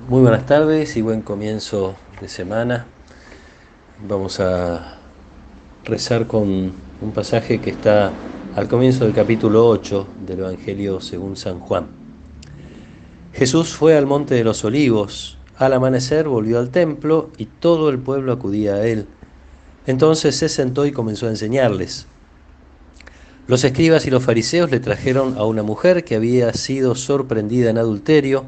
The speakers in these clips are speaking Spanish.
Muy buenas tardes y buen comienzo de semana. Vamos a rezar con un pasaje que está al comienzo del capítulo 8 del Evangelio según San Juan. Jesús fue al monte de los Olivos. Al amanecer volvió al templo y todo el pueblo acudía a él. Entonces se sentó y comenzó a enseñarles. Los escribas y los fariseos le trajeron a una mujer que había sido sorprendida en adulterio.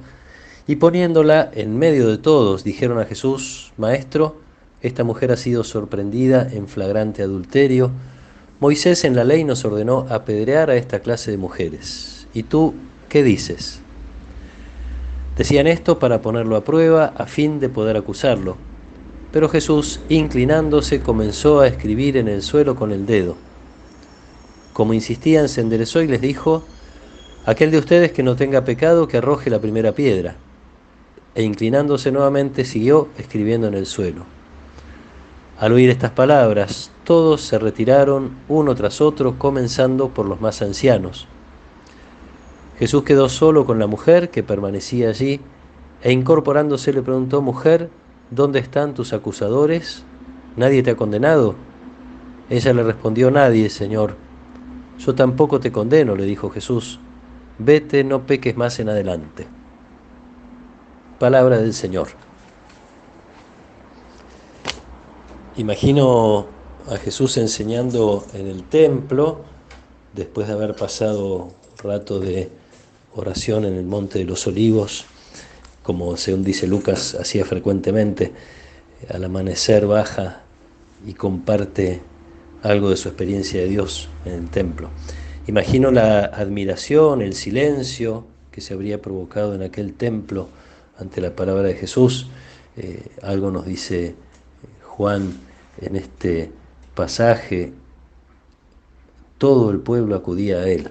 Y poniéndola en medio de todos, dijeron a Jesús: Maestro, esta mujer ha sido sorprendida en flagrante adulterio. Moisés en la ley nos ordenó apedrear a esta clase de mujeres. ¿Y tú qué dices? Decían esto para ponerlo a prueba a fin de poder acusarlo. Pero Jesús, inclinándose, comenzó a escribir en el suelo con el dedo. Como insistían, se enderezó y les dijo: Aquel de ustedes que no tenga pecado, que arroje la primera piedra. E inclinándose nuevamente, siguió escribiendo en el suelo. Al oír estas palabras, todos se retiraron uno tras otro, comenzando por los más ancianos. Jesús quedó solo con la mujer que permanecía allí, e incorporándose le preguntó: Mujer, ¿dónde están tus acusadores? ¿Nadie te ha condenado? Ella le respondió: Nadie, Señor. Yo tampoco te condeno, le dijo Jesús. Vete, no peques más en adelante. Palabra del Señor. Imagino a Jesús enseñando en el templo, después de haber pasado un rato de oración en el Monte de los Olivos, como según dice Lucas, hacía frecuentemente. Al amanecer baja y comparte algo de su experiencia de Dios en el templo. Imagino la admiración, el silencio que se habría provocado en aquel templo ante la palabra de Jesús. Algo nos dice Juan en este pasaje: todo el pueblo acudía a él,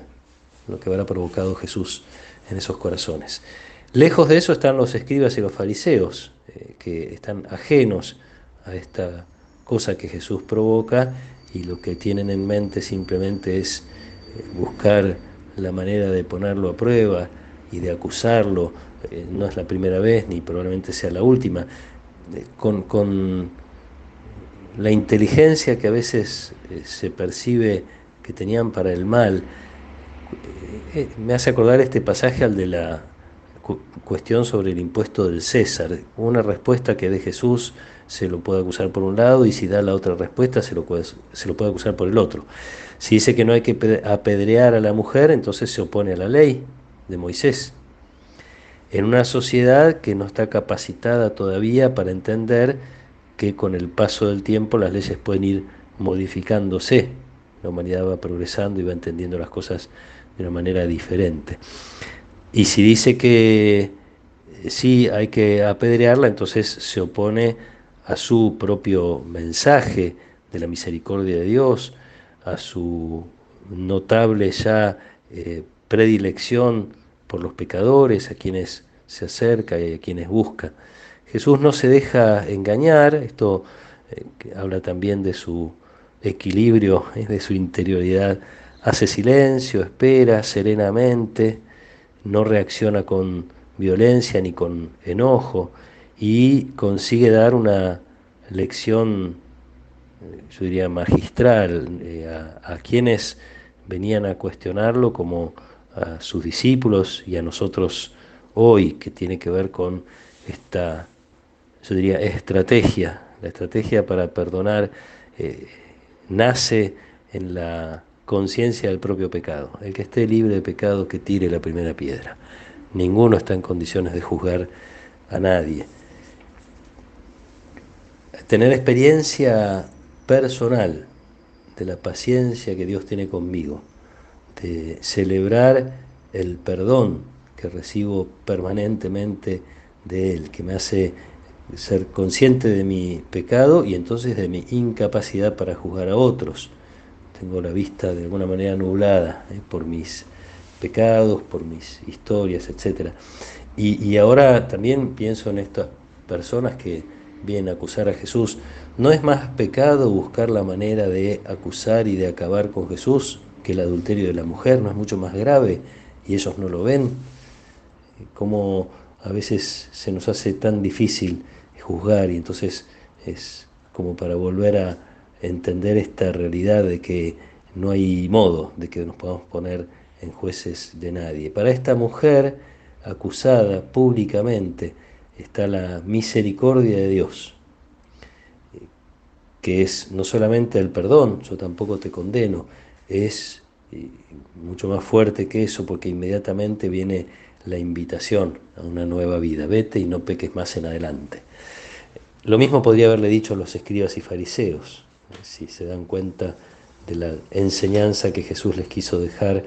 lo que habrá provocado Jesús en esos corazones. Lejos de eso están los escribas y los fariseos, que están ajenos a esta cosa que Jesús provoca, y lo que tienen en mente simplemente es buscar la manera de ponerlo a prueba y de acusarlo. No es la primera vez ni probablemente sea la última. Con la inteligencia que a veces se percibe que tenían para el mal. Me hace acordar este pasaje al de la cuestión sobre el impuesto del César. Una respuesta que dé Jesús se lo puede acusar por un lado, y si da la otra respuesta se lo puede acusar por el otro. Si dice que no hay que apedrear a la mujer, entonces se opone a la ley de Moisés. En una sociedad que no está capacitada todavía para entender que con el paso del tiempo las leyes pueden ir modificándose. La humanidad va progresando y va entendiendo las cosas de una manera diferente. Y si dice que sí hay que apedrearla, entonces se opone a su propio mensaje de la misericordia de Dios, a su notable ya predilección por los pecadores, a quienes se acerca y a quienes busca. Jesús no se deja engañar. Esto que habla también de su equilibrio, de su interioridad. Hace silencio, espera serenamente, no reacciona con violencia ni con enojo, y consigue dar una lección, yo diría magistral, a quienes venían a cuestionarlo, como a sus discípulos y a nosotros hoy, que tiene que ver con esta, yo diría, estrategia. La estrategia para perdonar nace en la conciencia del propio pecado. El que esté libre de pecado, que tire la primera piedra. Ninguno está en condiciones de juzgar a nadie. Tener experiencia personal de la paciencia que Dios tiene conmigo, de celebrar el perdón que recibo permanentemente de Él, que me hace ser consciente de mi pecado y entonces de mi incapacidad para juzgar a otros. Tengo la vista de alguna manera nublada por mis pecados, por mis historias, etc. Y ahora también pienso en estas personas que vienen a acusar a Jesús. ¿No es más pecado buscar la manera de acusar y de acabar con Jesús que el adulterio de la mujer? ¿No es mucho más grave y ellos no lo ven? ¿Cómo a veces se nos hace tan difícil juzgar, y entonces es como para volver a entender esta realidad de que no hay modo de que nos podamos poner en jueces de nadie. Para esta mujer acusada públicamente está la misericordia de Dios, que es no solamente el perdón, yo tampoco te condeno, es mucho más fuerte que eso, porque inmediatamente viene la invitación a una nueva vida: vete y no peques más en adelante. Lo mismo podría haberle dicho a los escribas y fariseos, si se dan cuenta de la enseñanza que Jesús les quiso dejar,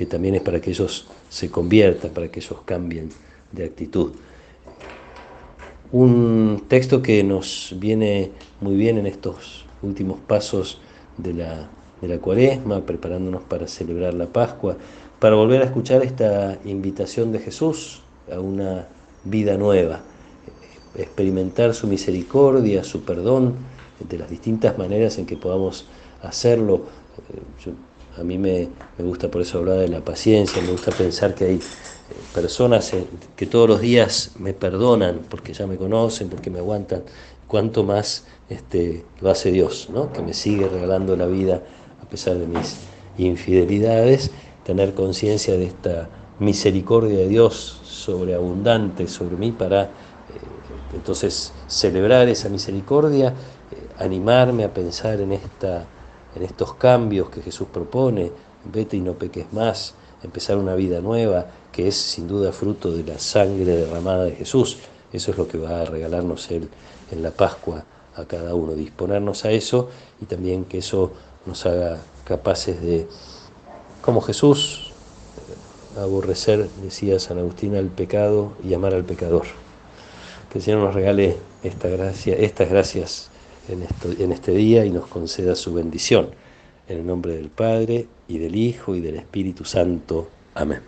también es para que ellos se conviertan, para que ellos cambien de actitud. Un texto que nos viene muy bien en estos últimos pasos de la Cuaresma, preparándonos para celebrar la Pascua, para volver a escuchar esta invitación de Jesús a una vida nueva, experimentar su misericordia, su perdón, de las distintas maneras en que podamos hacerlo. A mí me gusta por eso hablar de la paciencia, me gusta pensar que hay personas que todos los días me perdonan porque ya me conocen, porque me aguantan. Cuánto más lo hace Dios, ¿no? Que me sigue regalando la vida a pesar de mis infidelidades, tener conciencia de esta misericordia de Dios sobreabundante sobre mí para entonces celebrar esa misericordia, animarme a pensar en estos cambios que Jesús propone: vete y no peques más, empezar una vida nueva, que es sin duda fruto de la sangre derramada de Jesús. Eso es lo que va a regalarnos Él en la Pascua a cada uno, disponernos a eso, y también que eso nos haga capaces de, como Jesús, aborrecer, decía San Agustín, al pecado y amar al pecador. Que el Señor nos regale esta gracia, estas gracias en este día, y nos conceda su bendición. En el nombre del Padre, y del Hijo, y del Espíritu Santo. Amén.